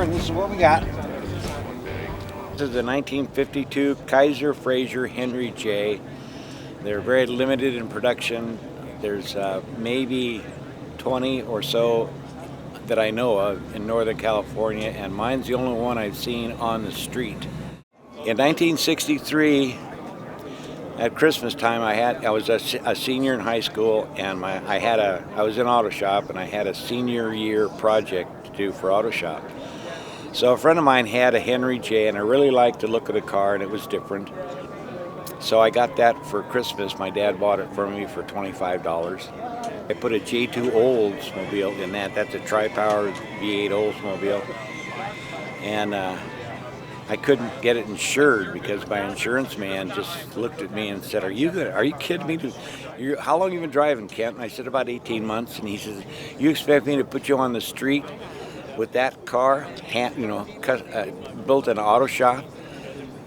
car, and this is what we got. This is a 1952 Kaiser-Fraiser Henry J. They're very limited in production. There's maybe 20 or so that I know of in Northern California, and mine's the only one I've seen on the street. In 1963, at Christmas time, I was a senior in high school, and I was in auto shop, and I had a senior year project to do for auto shop. So a friend of mine had a Henry J, and I really liked the look of the car, and it was different. So I got that for Christmas. My dad bought it for me for $25. I put a J2 Oldsmobile in that. That's a tri-power V8 Oldsmobile. And I couldn't get it insured because my insurance man just looked at me and said, Are you kidding me? How long have you been driving, Kent? And I said, about 18 months. And he says, you expect me to put you on the street with that car, built in an auto shop?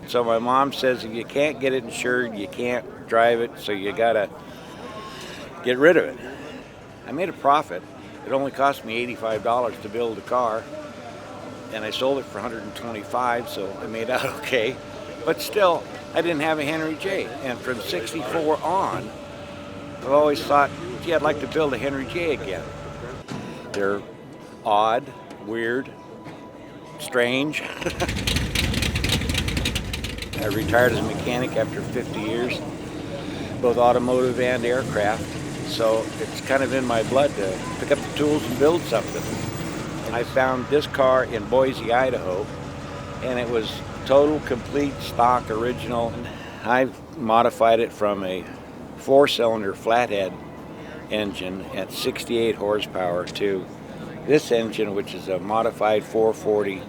So my mom says, if you can't get it insured, you can't drive it, so you gotta get rid of it. I made a profit. It only cost me $85 to build the car, and I sold it for $125, so I made out okay. But still, I didn't have a Henry J. And from '64 on, I've always thought, gee, I'd like to build a Henry J again. They're odd, weird, strange. I retired as a mechanic after 50 years, both automotive and aircraft. So it's kind of in my blood to pick up the tools and build something. I found this car in Boise, Idaho, and it was total, complete, stock, original. I've modified it from a 4-cylinder flathead engine at 68 horsepower to this engine, which is a modified 440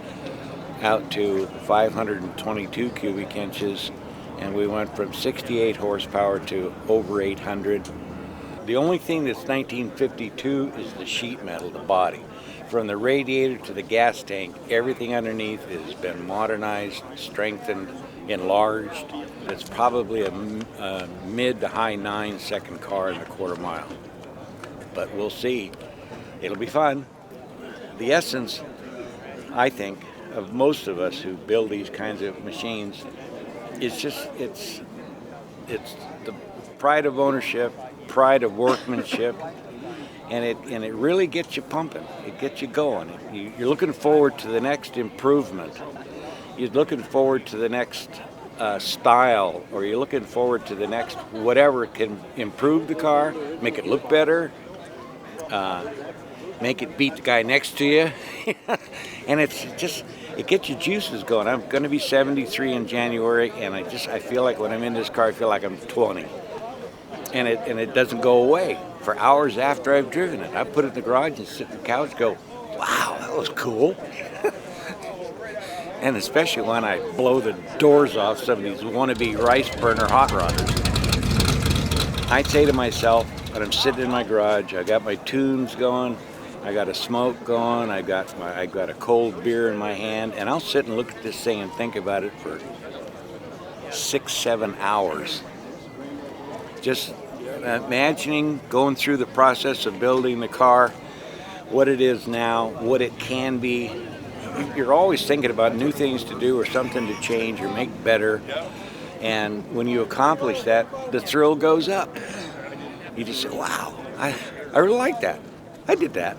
out to 522 cubic inches, and we went from 68 horsepower to over 800. The only thing that's 1952 is the sheet metal, the body. From the radiator to the gas tank, everything underneath has been modernized, strengthened, enlarged. It's probably a mid to high 9-second car in a quarter mile. But we'll see. It'll be fun. The essence, I think, of most of us who build these kinds of machines is it's the pride of ownership, pride of workmanship, and it really gets you pumping. It gets you going. You're looking forward to the next improvement. You're looking forward to the next style, or you're looking forward to the next whatever can improve the car, make it look better, make it beat the guy next to you. And it gets your juices going. I'm going to be 73 in January, and I feel like when I'm in this car, I feel like I'm 20. And it doesn't go away for hours after I've driven it. I put it in the garage and sit on the couch and go, wow, that was cool. And especially when I blow the doors off some of these wannabe rice burner hot rodders. I say to myself, when I'm sitting in my garage, I got my tunes going, I got a smoke going, I got a cold beer in my hand, and I'll sit and look at this thing and think about it for 6-7 hours. Just imagining going through the process of building the car, what it is now, what it can be. You're always thinking about new things to do or something to change or make better. And when you accomplish that, the thrill goes up. You just say, wow, I really like that. I did that.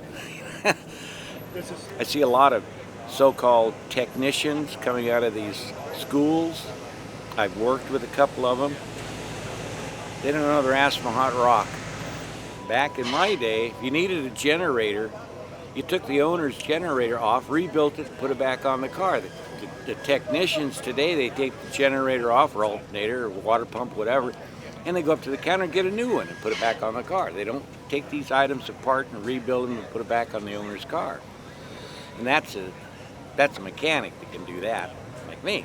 I see a lot of so-called technicians coming out of these schools. I've worked with a couple of them. They don't know their ass from a hot rock. Back in my day, if you needed a generator, you took the owner's generator off, rebuilt it, put it back on the car. The technicians today, they take the generator off, or alternator, or water pump, whatever, and they go up to the counter and get a new one and put it back on the car. They don't take these items apart and rebuild them and put it back on the owner's car. And that's a mechanic that can do that, like me.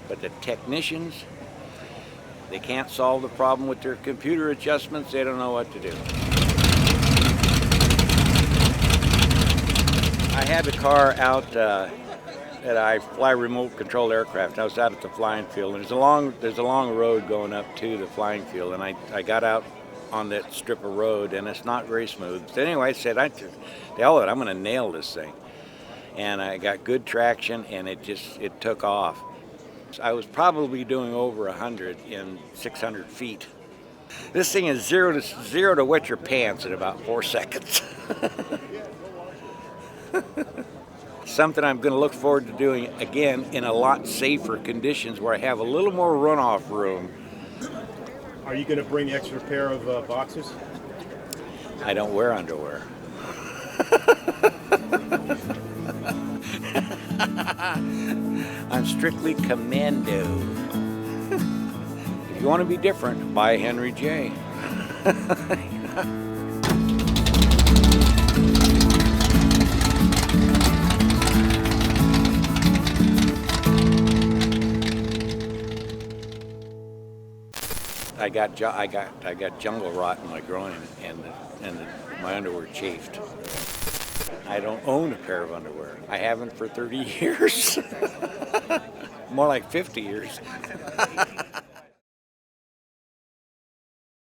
But the technicians, they can't solve the problem with their computer adjustments. They don't know what to do. I had the car out that I fly remote controlled aircraft. I was out at the flying field, and there's a long road going up to the flying field, and I got out on that strip of road, and it's not very smooth. So anyway, I said, the hell of it, I'm going to nail this thing. and I got good traction, and it took off. I was probably doing over 100 in 600 feet. This thing is zero to wet your pants in about 4 seconds. Something I'm going to look forward to doing again in a lot safer conditions where I have a little more runoff room. Are you going to bring extra pair of boxers? I don't wear underwear. I'm strictly commando. If you want to be different, buy Henry J. I got jungle rot in my groin, and my underwear chafed. I don't own a pair of underwear. I haven't for 30 years. More like 50 years.